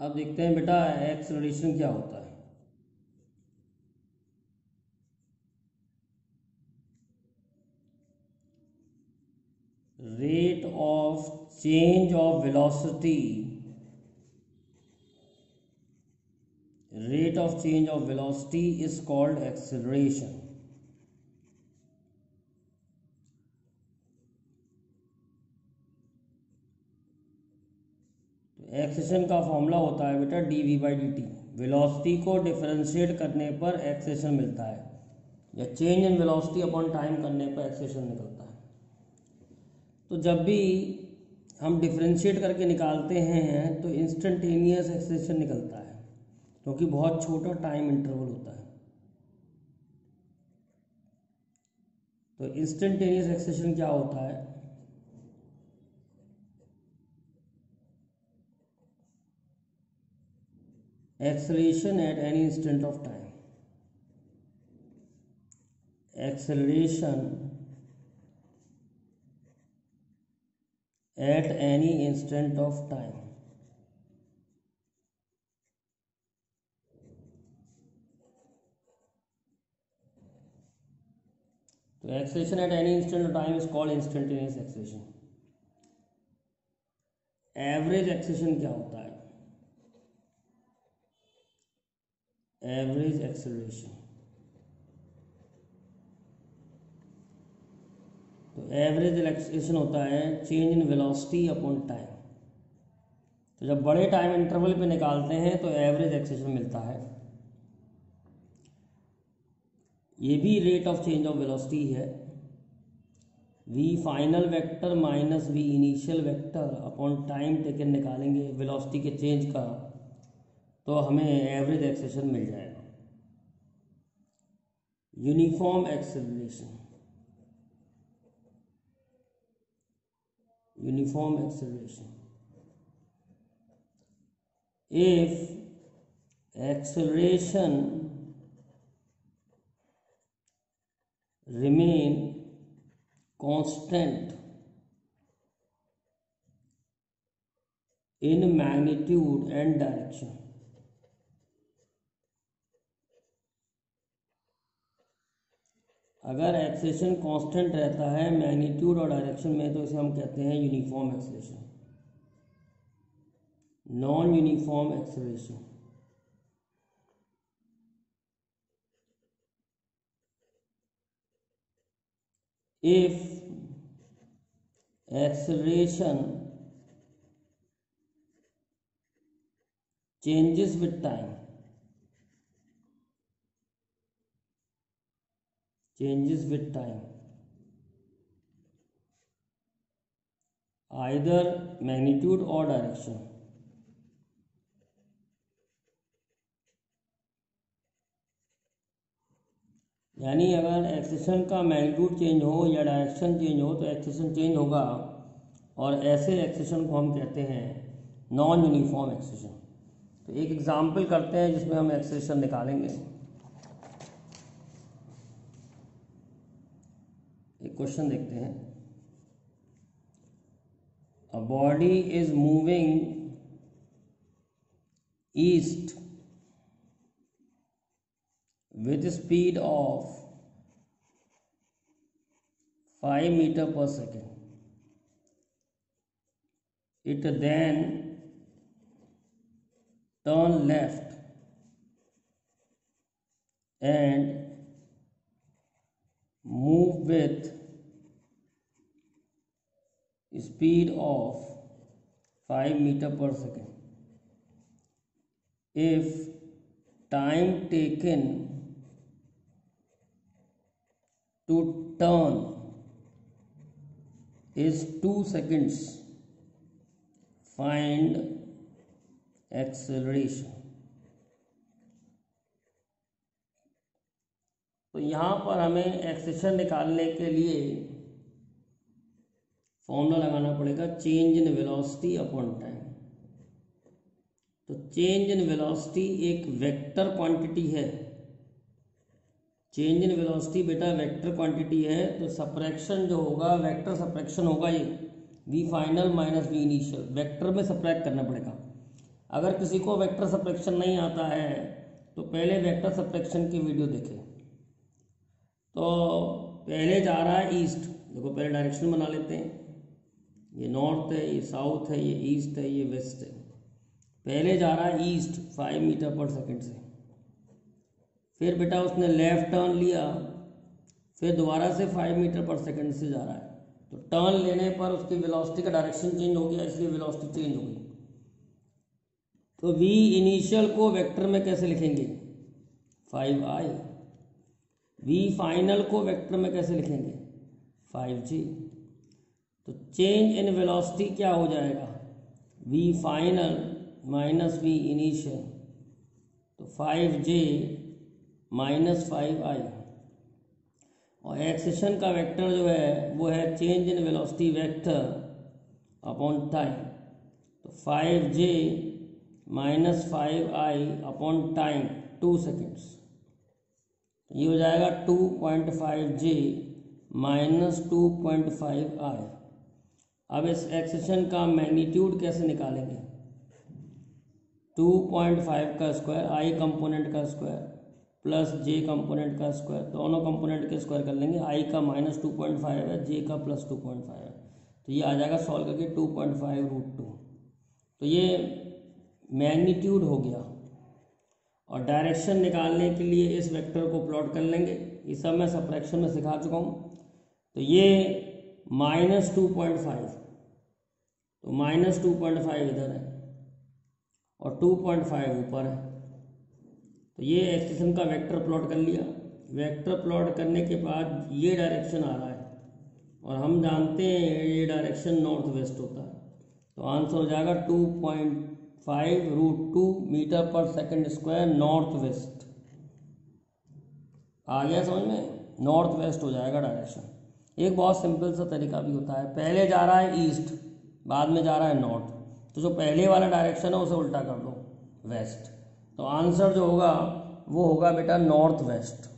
अब देखते हैं बेटा एक्सेलरेशन क्या होता है। Rate of change of velocity, rate of change of velocity is called acceleration. तो एक्सेलेरेशन का फॉर्मूला होता है बेटा dv/dt। वेलोसिटी को डिफरेंशिएट करने पर एक्सेलेरेशन मिलता है, या change in velocity upon time करने पर एक्सेलेरेशन निकलता है। तो जब भी हम डिफरेंशिएट करके निकालते हैं तो इंस्टेंटेनियस एक्सेलेरेशन निकलता है, क्योंकि बहुत छोटा टाइम इंटरवल होता है। तो इंस्टेंटेनियस एक्सेलेरेशन क्या होता है? Acceleration at any instant of time, acceleration at any instant of time. तो acceleration at any instant of time is called instantaneous acceleration. Average acceleration क्या होता है? एवरेज एक्सेलरेशन, तो एवरेज एक्सेलरेशन होता है change in velocity upon time. तो जब बड़े टाइम इंटरवल पे निकालते हैं तो एवरेज एक्सेलरेशन मिलता है। ये भी rate of change of velocity है। v final vector minus v initial vector upon time taken निकालेंगे वेलोसिटी के चेंज का, तो हमें एवरेज एक्सेलरेशन मिल जाएगा। Uniform acceleration, uniform acceleration, if acceleration remain constant in magnitude and direction, अगर acceleration constant रहता है मैग्नीट्यूड और डायरेक्शन में तो इसे हम कहते हैं uniform acceleration. Non uniform acceleration, if acceleration changes with time, changes with time, either magnitude or direction, यानी अगर एक्सेलरेशन का मैग्नीट्यूड चेंज हो या डायरेक्शन चेंज हो तो एक्सेलरेशन चेंज होगा, और ऐसे एक्सेलरेशन को हम कहते हैं नॉन यूनिफॉर्म एक्सेलरेशन। तो एक एग्जांपल करते हैं जिसमें हम एक्सेलरेशन निकालेंगे। एक क्वेश्चन देखते हैं। A body is moving east with speed of 5 meter per second. It then turn left and move with speed of 5 meter per second. If time taken to turn is 2 seconds, find acceleration। तो यहाँ पर हमें acceleration निकालने के लिए formula लगाना पड़ेगा change in velocity upon time. तो चेंज इन वेलोसिटी एक वेक्टर क्वांटिटी है। चेंज इन वेलोसिटी बेटा वेक्टर क्वांटिटी है, तो सब्ट्रैक्शन जो होगा वेक्टर सब्ट्रैक्शन होगा, ये v final minus v initial vector में सब्ट्रैक्ट करना पड़ेगा। अगर किसी को वेक्टर सब्ट्रैक्शन नहीं आता है तो पहले वेक्टर सब्ट्रैक्शन की वीडियो देखें। तो पहले जा रहा है ईस्ट, देखो पहले डायरेक्शन बना लेते हैं, ये नॉर्थ है, ये साउथ है, ये ईस्ट है, ये वेस्ट है। पहले जा रहा है ईस्ट 5 मीटर पर सेकंड से, फिर बेटा उसने लेफ्ट टर्न लिया, फिर दोबारा से 5 मीटर पर सेकंड से जा रहा है। तो टर्न लेने पर उसकी वेलोसिटी का डायरेक्शन चेंज हो गया, इसलिए वेलोसिटी चेंज हो गई। तो v इनिशियल को वेक्टर में कैसे लिखेंगे 5i, v फाइनल को वेक्टर में कैसे लिखेंगे 5j। तो चेंज इन वेलोसिटी क्या हो जाएगा v final minus v initial, तो 5j माइनस 5i। और एक्सेशन का वेक्टर जो है वो है change in velocity vector upon time, तो 5j minus 5i upon time 2 seconds, ये हो जाएगा 2.5j माइनस 2.5i। अब इस एक्सेशन का मैग्नीट्यूड कैसे निकालेंगे 2.5 का स्क्वायर, i कंपोनेंट का स्क्वायर प्लस j कंपोनेंट का स्क्वायर, दोनों कंपोनेंट के स्क्वायर कर लेंगे। i का माइनस 2.5 है, j का प्लस 2.5 है, तो ये आ जाएगा सॉल्व करके 2.5√2। तो ये मैग्नीट्यूड हो गया। और डायरेक्शन निकालने के लिए इस वेक्टर को प्लॉट कर लेंगे, ये सब मैं सब्ट्रैक्शन में सिखा चुका हूँ। तो ये -2.5, तो -2.5 इधर है और 2.5 ऊपर है। तो ये एक्सेशन का वेक्टर प्लॉट कर लिया। वेक्टर प्लॉट करने के बाद ये डायरेक्शन आ रहा है और हम जानते हैं ये डायरेक्शन नॉर्थ वेस्ट होता है। तो आंसर हो जाएगा 2.5√2 मीटर पर सेकंड स्क्वायर नॉर्थ वेस्ट। आ गया समझ में, नॉर्थ वेस्ट हो जाएगा डायरेक्शन। एक बहुत सिंपल सा तरीका भी होता है, पहले जा रहा है ईस्ट, बाद में जा रहा है नॉर्थ, तो जो पहले वाला डायरेक्शन है उसे उल्टा कर दो वेस्ट, तो आंसर जो होगा वो होगा बेटा नॉर्थ वेस्ट।